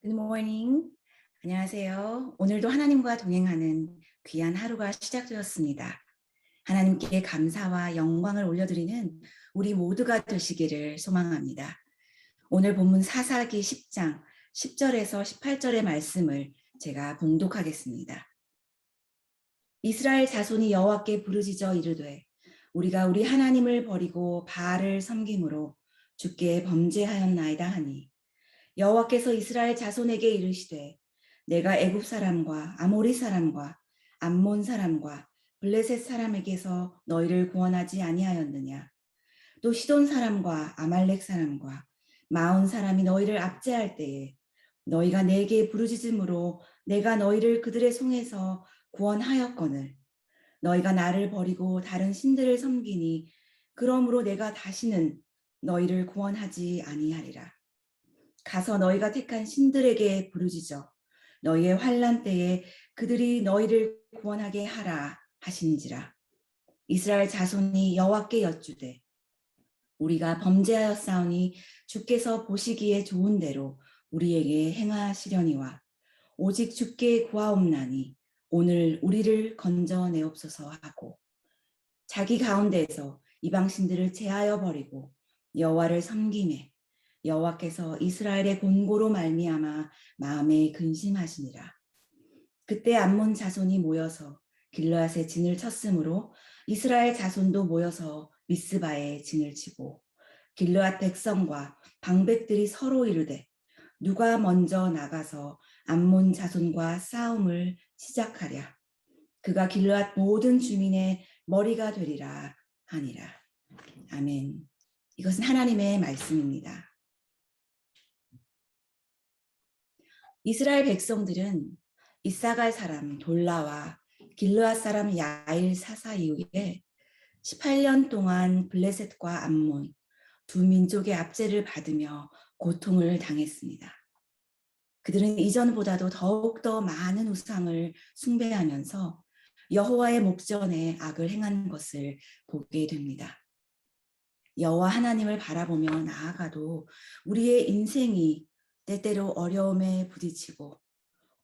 Good morning. 안녕하세요. 오늘도 하나님과 동행하는 귀한 하루가 시작되었습니다. 하나님께 감사와 영광을 올려드리는 우리 모두가 되시기를 소망합니다. 오늘 본문 사사기 10장 10절에서 18절의 말씀을 제가 봉독하겠습니다. 이스라엘 자손이 여호와께 부르짖어 이르되 우리가 우리 하나님을 버리고 바알을 섬김으로 주께 범죄하였나이다 하니 여호와께서 이스라엘 자손에게 이르시되 내가 애굽 사람과 아모리 사람과 암몬 사람과 블레셋 사람에게서 너희를 구원하지 아니하였느냐. 또 시돈 사람과 아말렉 사람과 마온 사람이 너희를 압제할 때에 너희가 내게 부르짖음으로 내가 너희를 그들의 손에서 구원하였거늘 너희가 나를 버리고 다른 신들을 섬기니 그러므로 내가 다시는 너희를 구원하지 아니하리라. 가서 너희가 택한 신들에게 부르짖어 너희의 환난 때에 그들이 너희를 구원하게 하라 하시는지라. 이스라엘 자손이 여호와께 여쭈되 우리가 범죄하였사오니 주께서 보시기에 좋은 대로 우리에게 행하시려니와 오직 주께 구하옵나니 오늘 우리를 건져내옵소서 하고 자기 가운데에서 이방 신들을 제하여 버리고 여호와를 섬기매 여호와께서 이스라엘의 곤고로 말미암아 마음에 근심하시니라. 그때 암몬 자손이 모여서 길르앗에 진을 쳤으므로 이스라엘 자손도 모여서 미스바에 진을 치고 길르앗 백성과 방백들이 서로 이르되 누가 먼저 나가서 암몬 자손과 싸움을 시작하랴. 그가 길르앗 모든 주민의 머리가 되리라 하니라. 아멘. 이것은 하나님의 말씀입니다. 이스라엘 백성들은 이사갈 사람 돌라와 길르앗 사람 야일 사사 이후에 18년 동안 블레셋과 암몬 두 민족의 압제를 받으며 고통을 당했습니다. 그들은 이전보다도 더욱더 많은 우상을 숭배하면서 여호와의 목전에 악을 행한 것을 보게 됩니다. 여호와 하나님을 바라보며 나아가도 우리의 인생이 때때로 어려움에 부딪히고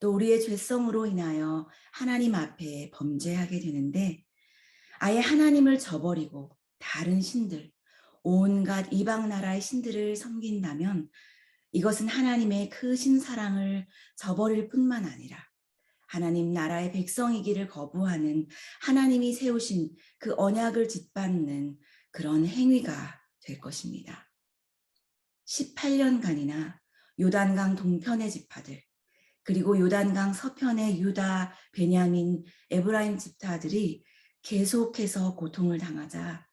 또 우리의 죄성으로 인하여 하나님 앞에 범죄하게 되는데 아예 하나님을 저버리고 다른 신들, 온갖 이방 나라의 신들을 섬긴다면 이것은 하나님의 크신 사랑을 저버릴 뿐만 아니라 하나님 나라의 백성이기를 거부하는 하나님이 세우신 그 언약을 짓밟는 그런 행위가 될 것입니다. 18년간이나 요단강 동편의 지파들 그리고 요단강 서편의 유다, 베냐민, 에브라임 지파들이 계속해서 고통을 당하자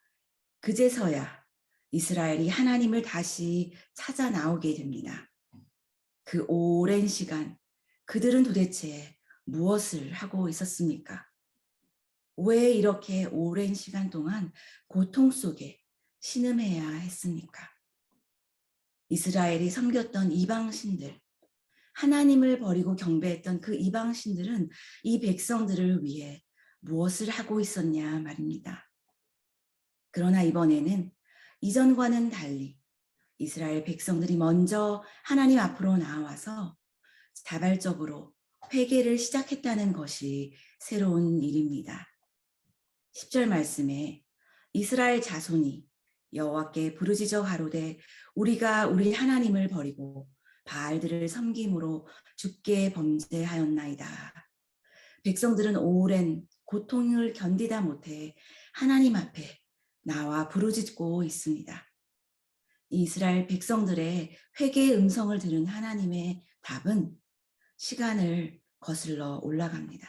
그제서야 이스라엘이 하나님을 다시 찾아 나오게 됩니다. 그 오랜 시간 그들은 도대체 무엇을 하고 있었습니까? 왜 이렇게 오랜 시간 동안 고통 속에 신음해야 했습니까? 이스라엘이 섬겼던 이방신들, 하나님을 버리고 경배했던 그 이방신들은 이 백성들을 위해 무엇을 하고 있었냐 말입니다. 그러나 이번에는 이전과는 달리 이스라엘 백성들이 먼저 하나님 앞으로 나와서 자발적으로 회개를 시작했다는 것이 새로운 일입니다. 10절 말씀에 이스라엘 자손이 여호와께 부르짖어 가로되 우리가 우리 하나님을 버리고 바알들을 섬김으로 주께 범죄하였나이다. 백성들은 오랜 고통을 견디다 못해 하나님 앞에 나와 부르짖고 있습니다. 이스라엘 백성들의 회개의 음성을 들은 하나님의 답은 시간을 거슬러 올라갑니다.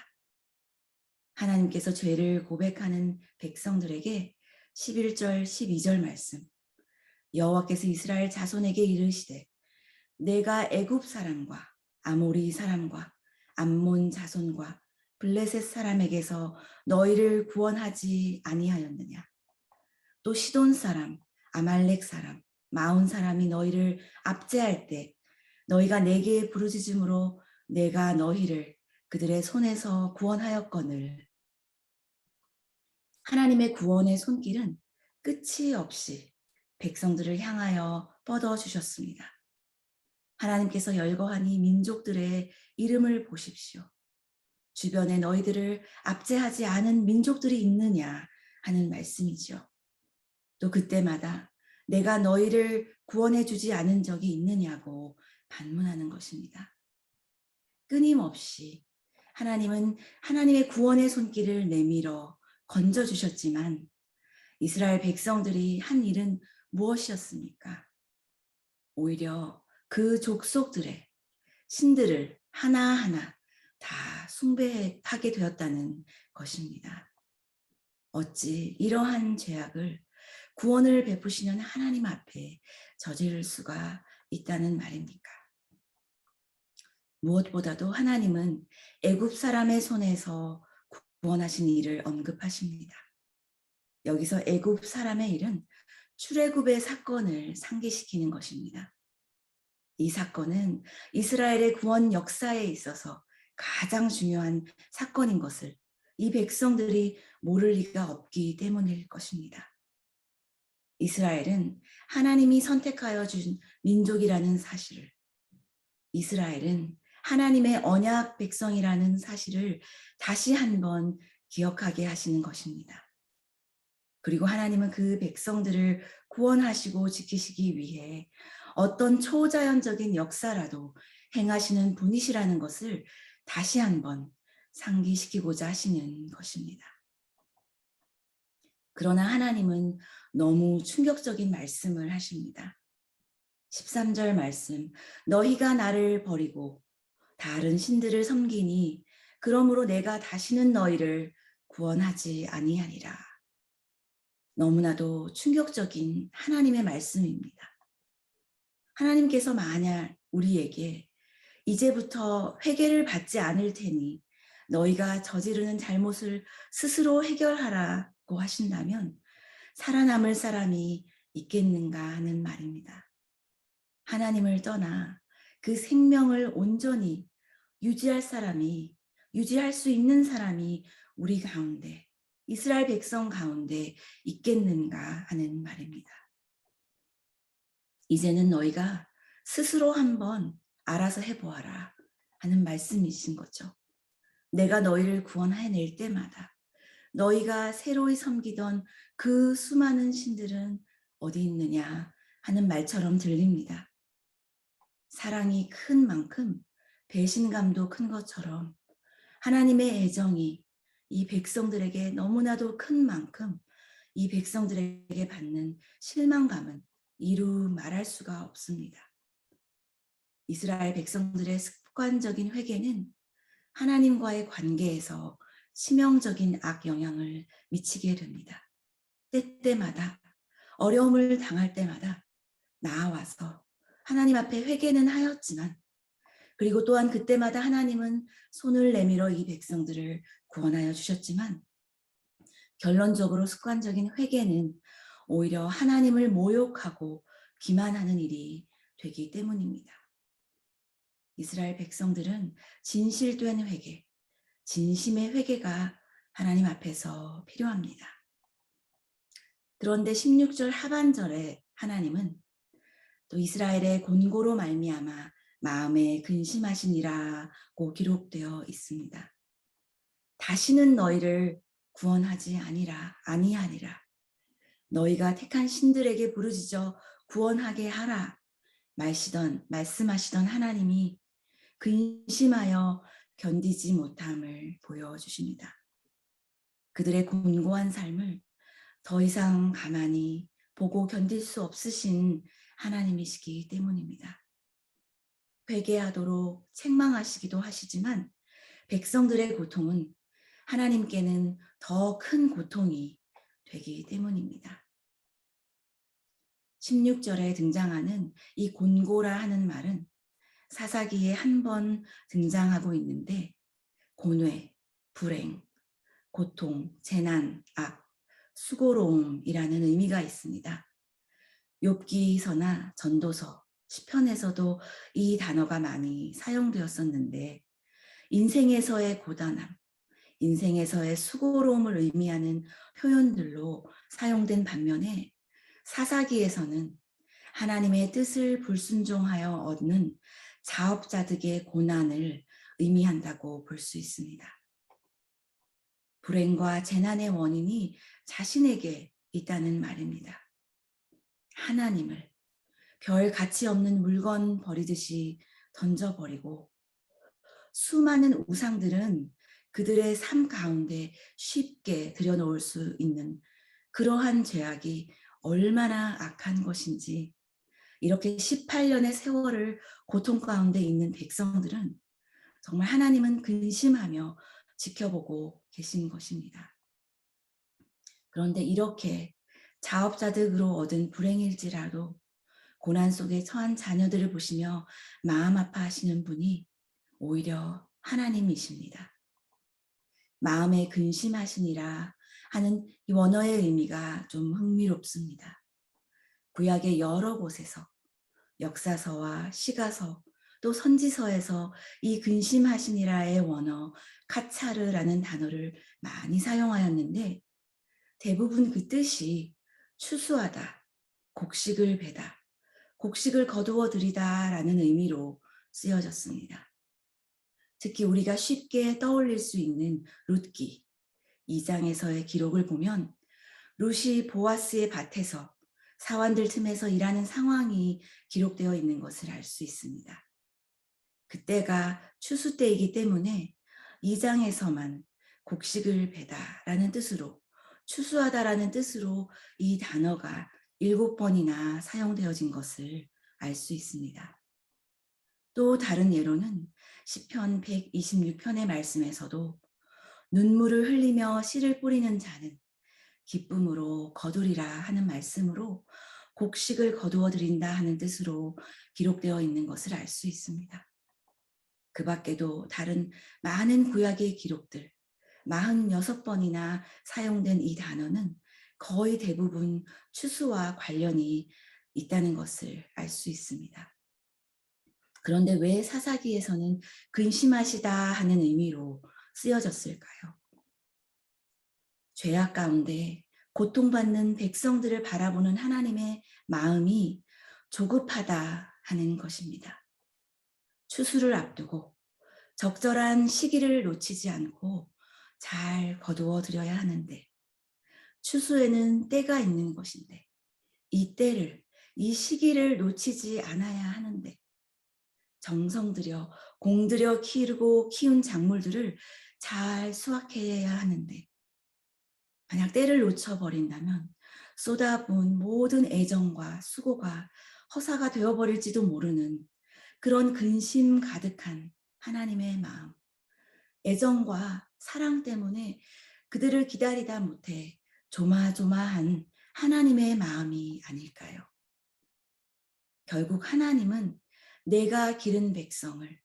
하나님께서 죄를 고백하는 백성들에게 11절, 12절 말씀 여호와께서 이스라엘 자손에게 이르시되 내가 애굽 사람과 아모리 사람과 암몬 자손과 블레셋 사람에게서 너희를 구원하지 아니하였느냐. 또 시돈 사람, 아말렉 사람, 마온 사람이 너희를 압제할 때 너희가 내게 부르짖음으로 내가 너희를 그들의 손에서 구원하였거늘. 하나님의 구원의 손길은 끝이 없이 백성들을 향하여 뻗어주셨습니다. 하나님께서 열거하니 민족들의 이름을 보십시오. 주변에 너희들을 압제하지 않은 민족들이 있느냐 하는 말씀이죠. 또 그때마다 내가 너희를 구원해 주지 않은 적이 있느냐고 반문하는 것입니다. 끊임없이 하나님은 하나님의 구원의 손길을 내밀어 건져주셨지만 이스라엘 백성들이 한 일은 무엇이었습니까? 오히려 그 족속들의 신들을 하나하나 다 숭배하게 되었다는 것입니다. 어찌 이러한 죄악을 구원을 베푸시는 하나님 앞에 저지를 수가 있다는 말입니까? 무엇보다도 하나님은 애굽 사람의 손에서 구원하신 일을 언급하십니다. 여기서 애굽 사람의 일은 출애굽의 사건을 상기시키는 것입니다. 이 사건은 이스라엘의 구원 역사에 있어서 가장 중요한 사건인 것을 이 백성들이 모를 리가 없기 때문일 것입니다. 이스라엘은 하나님이 선택하여 준 민족이라는 사실을, 이스라엘은 하나님의 언약 백성이라는 사실을 다시 한번 기억하게 하시는 것입니다. 그리고 하나님은 그 백성들을 구원하시고 지키시기 위해 어떤 초자연적인 역사라도 행하시는 분이시라는 것을 다시 한번 상기시키고자 하시는 것입니다. 그러나 하나님은 너무 충격적인 말씀을 하십니다. 13절 말씀, 너희가 나를 버리고 다른 신들을 섬기니 그러므로 내가 다시는 너희를 구원하지 아니하리라. 너무나도 충격적인 하나님의 말씀입니다. 하나님께서 만약 우리에게 이제부터 회개를 받지 않을 테니 너희가 저지르는 잘못을 스스로 해결하라고 하신다면 살아남을 사람이 있겠는가 하는 말입니다. 하나님을 떠나 그 생명을 온전히 유지할 수 있는 사람이 우리 가운데, 이스라엘 백성 가운데 있겠는가 하는 말입니다. 이제는 너희가 스스로 한번 알아서 해보아라 하는 말씀이신 거죠. 내가 너희를 구원해낼 때마다 너희가 새로이 섬기던 그 수많은 신들은 어디 있느냐 하는 말처럼 들립니다. 사랑이 큰 만큼 배신감도 큰 것처럼 하나님의 애정이 이 백성들에게 너무나도 큰 만큼 이 백성들에게 받는 실망감은 이루 말할 수가 없습니다. 이스라엘 백성들의 습관적인 회개는 하나님과의 관계에서 치명적인 악영향을 미치게 됩니다. 때때마다 어려움을 당할 때마다 나아와서 하나님 앞에 회개는 하였지만 그리고 또한 그때마다 하나님은 손을 내밀어 이 백성들을 구원하여 주셨지만 결론적으로 습관적인 회개는 오히려 하나님을 모욕하고 기만하는 일이 되기 때문입니다. 이스라엘 백성들은 진실된 회개, 진심의 회개가 하나님 앞에서 필요합니다. 그런데 16절 하반절에 하나님은 또 이스라엘의 곤고로 말미암아 마음에 근심하시니라고 기록되어 있습니다. 다시는 너희를 구원하지 아니하리라. 너희가 택한 신들에게 부르짖어 구원하게 하라. 말씀하시던 하나님이 근심하여 견디지 못함을 보여주십니다. 그들의 곤고한 삶을 더 이상 가만히 보고 견딜 수 없으신 하나님이시기 때문입니다. 회개하도록 책망하시기도 하시지만 백성들의 고통은 하나님께는 더 큰 고통이 되기 때문입니다. 16절에 등장하는 이 곤고라 하는 말은 사사기에 한 번 등장하고 있는데 고뇌, 불행, 고통, 재난, 악, 수고로움이라는 의미가 있습니다. 욥기서나 전도서, 시편에서도 이 단어가 많이 사용되었었는데 인생에서의 고단함, 인생에서의 수고로움을 의미하는 표현들로 사용된 반면에 사사기에서는 하나님의 뜻을 불순종하여 얻는 자업자득의 고난을 의미한다고 볼 수 있습니다. 불행과 재난의 원인이 자신에게 있다는 말입니다. 하나님을 별 가치 없는 물건 버리듯이 던져버리고 수많은 우상들은 그들의 삶 가운데 쉽게 들여놓을 수 있는 그러한 죄악이 얼마나 악한 것인지 이렇게 18년의 세월을 고통 가운데 있는 백성들은 정말 하나님은 근심하며 지켜보고 계신 것입니다. 그런데 이렇게 자업자득으로 얻은 불행일지라도 고난 속에 처한 자녀들을 보시며 마음 아파하시는 분이 오히려 하나님이십니다. 마음에 근심하시니라 하는 이 원어의 의미가 좀 흥미롭습니다. 구약의 여러 곳에서 역사서와 시가서 또 선지서에서 이 근심하시니라의 원어 카차르라는 단어를 많이 사용하였는데 대부분 그 뜻이 추수하다, 곡식을 베다, 곡식을 거두어 들이다 라는 의미로 쓰여졌습니다. 특히 우리가 쉽게 떠올릴 수 있는 룻기 2장에서의 기록을 보면 룻이 보아스의 밭에서 사환들 틈에서 일하는 상황이 기록되어 있는 것을 알 수 있습니다. 그때가 추수 때이기 때문에 2장에서만 곡식을 베다라는 뜻으로 추수하다라는 뜻으로 이 단어가 7번이나 사용되어진 것을 알 수 있습니다. 또 다른 예로는 시편 126편의 말씀에서도 눈물을 흘리며 씨를 뿌리는 자는 기쁨으로 거두리라 하는 말씀으로 곡식을 거두어 드린다 하는 뜻으로 기록되어 있는 것을 알 수 있습니다. 그 밖에도 다른 많은 구약의 기록들 46번이나 사용된 이 단어는 거의 대부분 추수와 관련이 있다는 것을 알 수 있습니다. 그런데 왜 사사기에서는 근심하시다 하는 의미로 쓰여졌을까요? 죄악 가운데 고통받는 백성들을 바라보는 하나님의 마음이 조급하다 하는 것입니다. 추수를 앞두고 적절한 시기를 놓치지 않고 잘 거두어 드려야 하는데 추수에는 때가 있는 것인데 이 때를 이 시기를 놓치지 않아야 하는데 정성 들여 공들여 키우고 키운 작물들을 잘 수확해야 하는데 만약 때를 놓쳐버린다면 쏟아부은 모든 애정과 수고가 허사가 되어버릴지도 모르는 그런 근심 가득한 하나님의 마음, 애정과 사랑 때문에 그들을 기다리다 못해 조마조마한 하나님의 마음이 아닐까요? 결국 하나님은 내가 기른 백성을,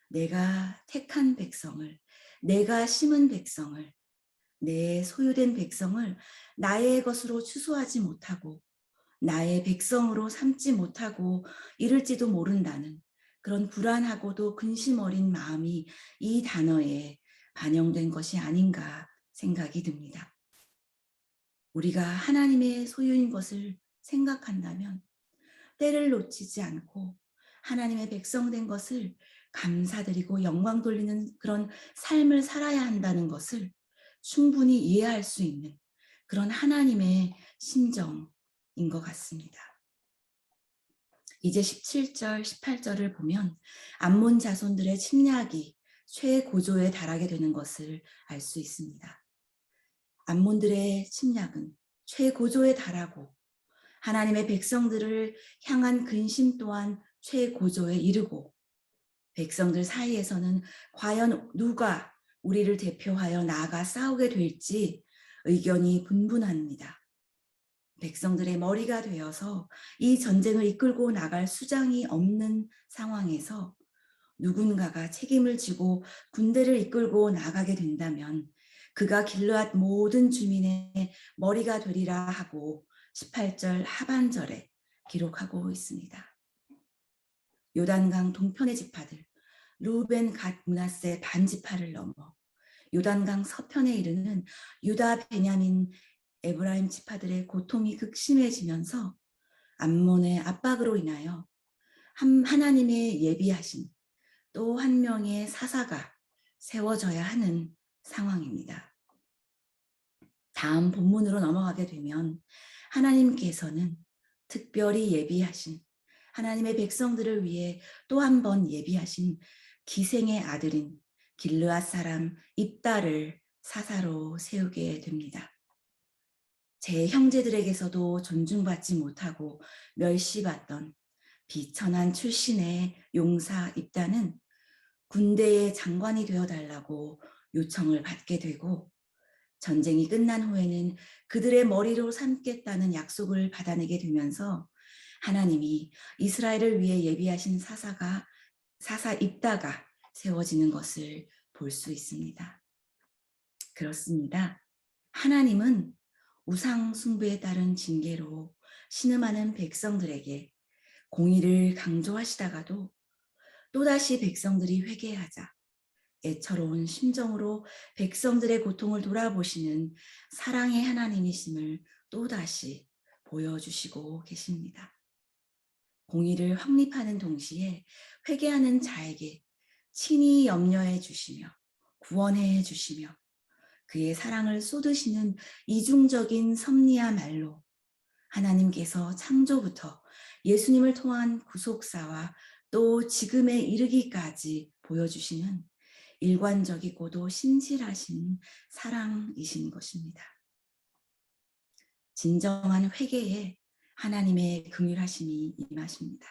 내가 택한 백성을, 내가 심은 백성을, 내 소유된 백성을 나의 것으로 추수하지 못하고 나의 백성으로 삼지 못하고 이럴지도 모른다는 그런 불안하고도 근심 어린 마음이 이 단어에 반영된 것이 아닌가 생각이 듭니다. 우리가 하나님의 소유인 것을 생각한다면 때를 놓치지 않고 하나님의 백성된 것을 감사드리고 영광 돌리는 그런 삶을 살아야 한다는 것을 충분히 이해할 수 있는 그런 하나님의 심정인 것 같습니다. 이제 17절, 18절을 보면 암몬 자손들의 침략이 최고조에 달하게 되는 것을 알 수 있습니다. 암몬들의 침략은 최고조에 달하고 하나님의 백성들을 향한 근심 또한 최고조에 이르고 백성들 사이에서는 과연 누가 우리를 대표하여 나아가 싸우게 될지 의견이 분분합니다. 백성들의 머리가 되어서 이 전쟁을 이끌고 나갈 수장이 없는 상황에서 누군가가 책임을 지고 군대를 이끌고 나가게 된다면 그가 길르앗 모든 주민의 머리가 되리라 하고 18절 하반절에 기록하고 있습니다. 요단강 동편의 지파들 루벤 갓 므낫세 반지파를 넘어 요단강 서편에 이르는 유다 베냐민 에브라임 지파들의 고통이 극심해지면서 암몬의 압박으로 인하여 하나님의 예비하신 또 한 명의 사사가 세워져야 하는 상황입니다. 다음 본문으로 넘어가게 되면 하나님께서는 특별히 예비하신 하나님의 백성들을 위해 또 한 번 예비하신 기생의 아들인 길르앗 사람 입다를 사사로 세우게 됩니다. 제 형제들에게서도 존중받지 못하고 멸시받던 비천한 출신의 용사 입다는 군대의 장관이 되어달라고 요청을 받게 되고 전쟁이 끝난 후에는 그들의 머리로 삼겠다는 약속을 받아내게 되면서 하나님이 이스라엘을 위해 예비하신 사사 입다가 세워지는 것을 볼 수 있습니다. 그렇습니다. 하나님은 우상 숭배에 따른 징계로 신음하는 백성들에게 공의를 강조하시다가도 또다시 백성들이 회개하자 애처로운 심정으로 백성들의 고통을 돌아보시는 사랑의 하나님이심을 또다시 보여주시고 계십니다. 공의를 확립하는 동시에 회개하는 자에게 친히 염려해 주시며 구원해 주시며 그의 사랑을 쏟으시는 이중적인 섭리야말로 하나님께서 창조부터 예수님을 통한 구속사와 또 지금에 이르기까지 보여주시는 일관적이고도 신실하신 사랑이신 것입니다. 진정한 회개에 하나님의 긍휼하심이 임하십니다.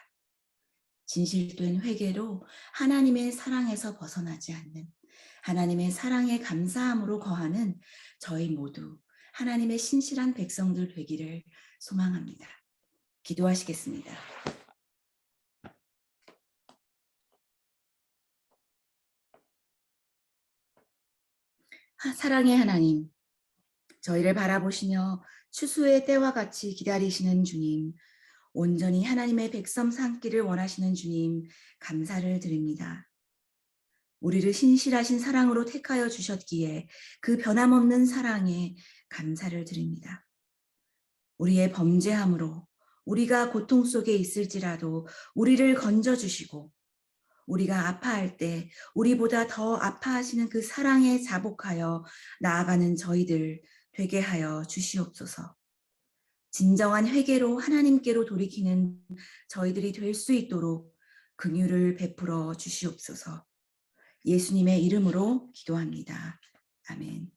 진실된 회개로 하나님의 사랑에서 벗어나지 않는 하나님의 사랑에 감사함으로 거하는 저희 모두 하나님의 신실한 백성들 되기를 소망합니다. 기도하시겠습니다. 사랑의 하나님, 저희를 바라보시며 추수의 때와 같이 기다리시는 주님, 온전히 하나님의 백성 삼기를 원하시는 주님, 감사를 드립니다. 우리를 신실하신 사랑으로 택하여 주셨기에 그 변함없는 사랑에 감사를 드립니다. 우리의 범죄함으로 우리가 고통 속에 있을지라도 우리를 건져주시고 우리가 아파할 때 우리보다 더 아파하시는 그 사랑에 자복하여 나아가는 저희들 되게 하여 주시옵소서. 진정한 회개로 하나님께로 돌이키는 저희들이 될 수 있도록 긍휼을 베풀어 주시옵소서. 예수님의 이름으로 기도합니다. 아멘.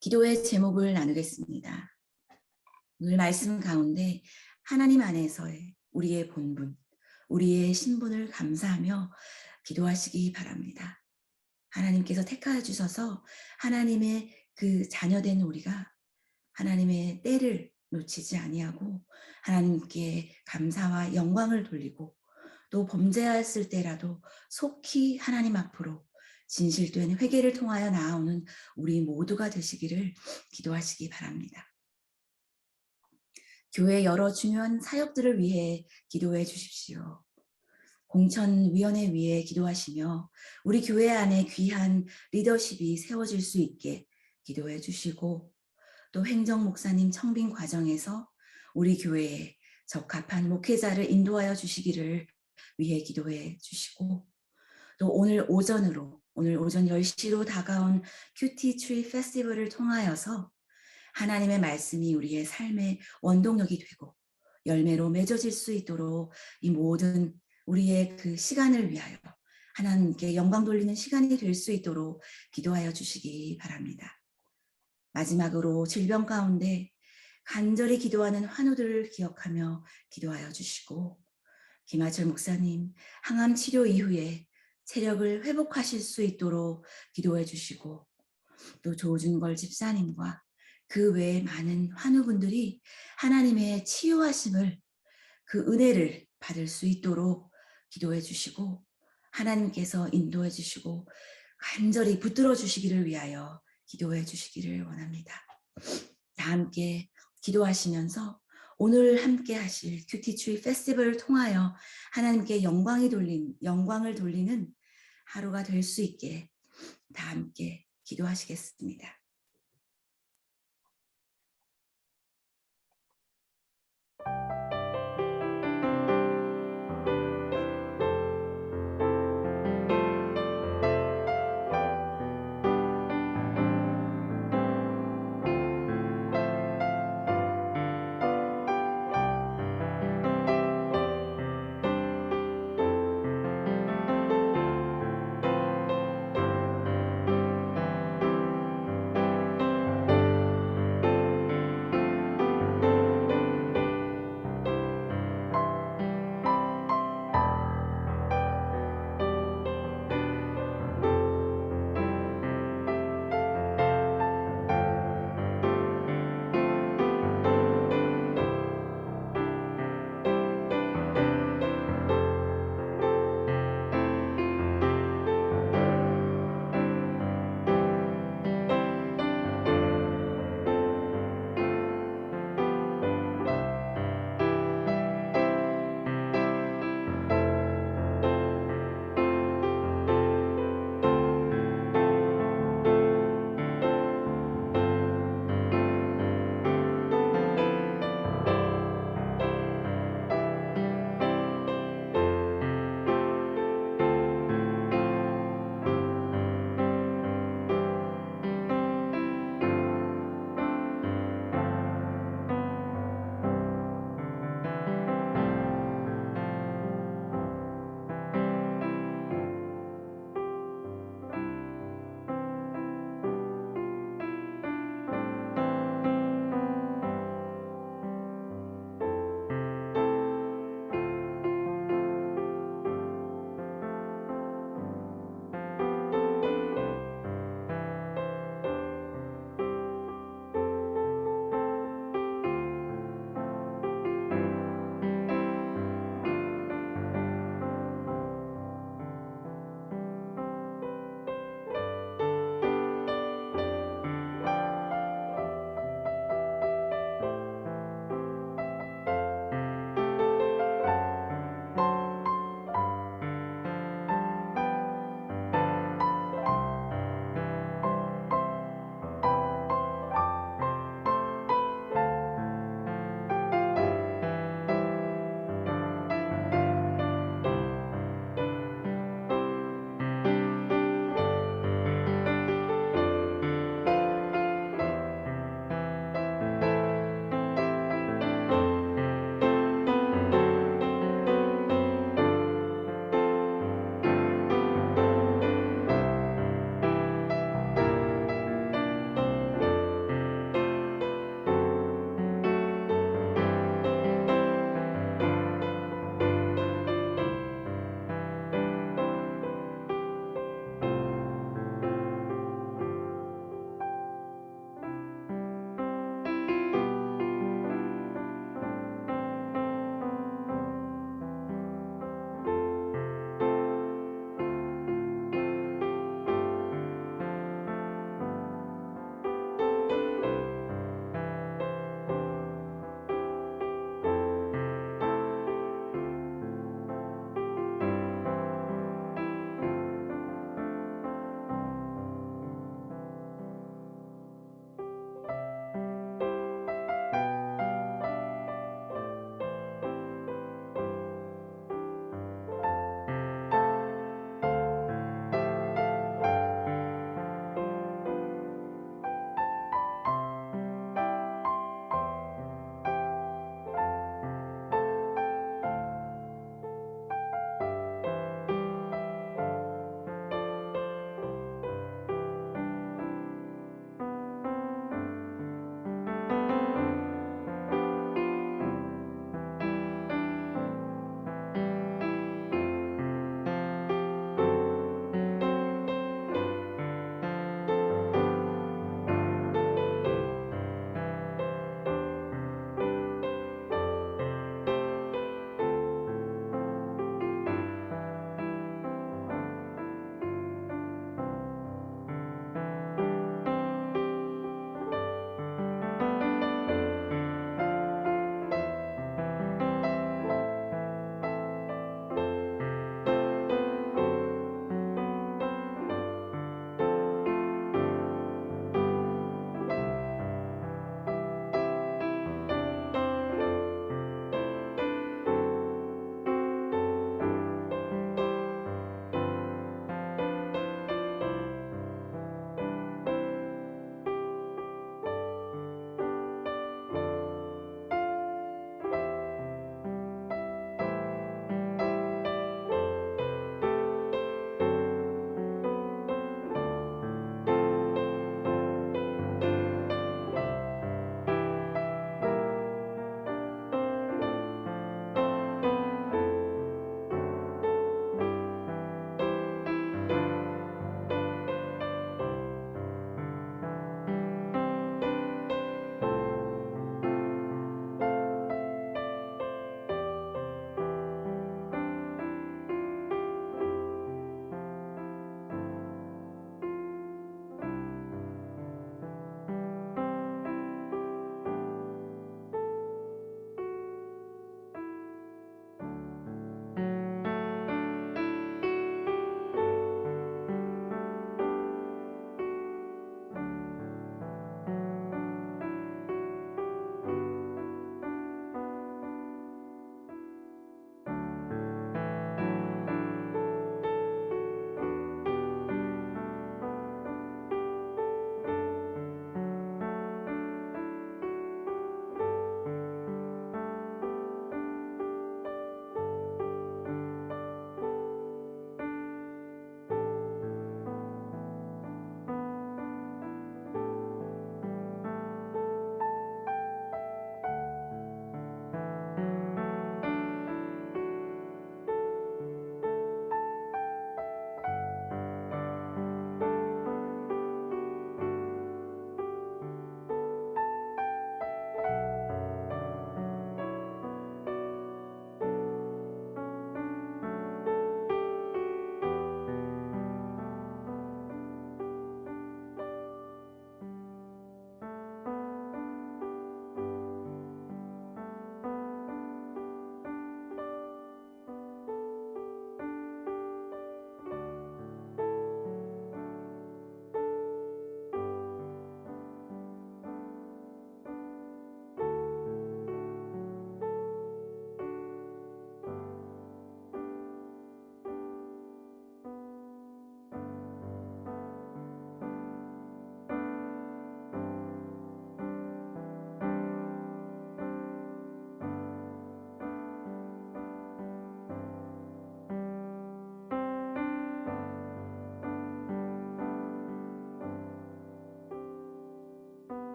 기도의 제목을 나누겠습니다. 오늘 말씀 가운데 하나님 안에서의 우리의 본분, 우리의 신분을 감사하며 기도하시기 바랍니다. 하나님께서 택하여 주셔서 하나님의 그 자녀된 우리가 하나님의 때를 놓치지 아니하고 하나님께 감사와 영광을 돌리고 또 범죄했을 때라도 속히 하나님 앞으로 진실된 회개를 통하여 나아오는 우리 모두가 되시기를 기도하시기 바랍니다. 교회 여러 중요한 사역들을 위해 기도해 주십시오. 공천위원회 위에 기도하시며 우리 교회 안에 귀한 리더십이 세워질 수 있게 기도해 주시고 또 행정목사님 청빙 과정에서 우리 교회에 적합한 목회자를 인도하여 주시기를 위해 기도해 주시고 또 오늘 오전 10시로 다가온 큐티 트리 페스티벌을 통하여서 하나님의 말씀이 우리의 삶의 원동력이 되고 열매로 맺어질 수 있도록 이 모든 우리의 그 시간을 위하여 하나님께 영광 돌리는 시간이 될 수 있도록 기도하여 주시기 바랍니다. 마지막으로 질병 가운데 간절히 기도하는 환우들을 기억하며 기도하여 주시고 김하철 목사님 항암 치료 이후에 체력을 회복하실 수 있도록 기도해 주시고 또 조준걸 집사님과 그 외에 많은 환우분들이 하나님의 치유하심을 그 은혜를 받을 수 있도록 기도해 주시고 하나님께서 인도해 주시고 간절히 붙들어 주시기를 위하여 기도해 주시기를 원합니다. 다 함께 기도하시면서 오늘 함께 하실 큐티트리 페스티벌을 통하여 하나님께 영광을 돌리는 하루가 될 수 있게 다 함께 기도하시겠습니다.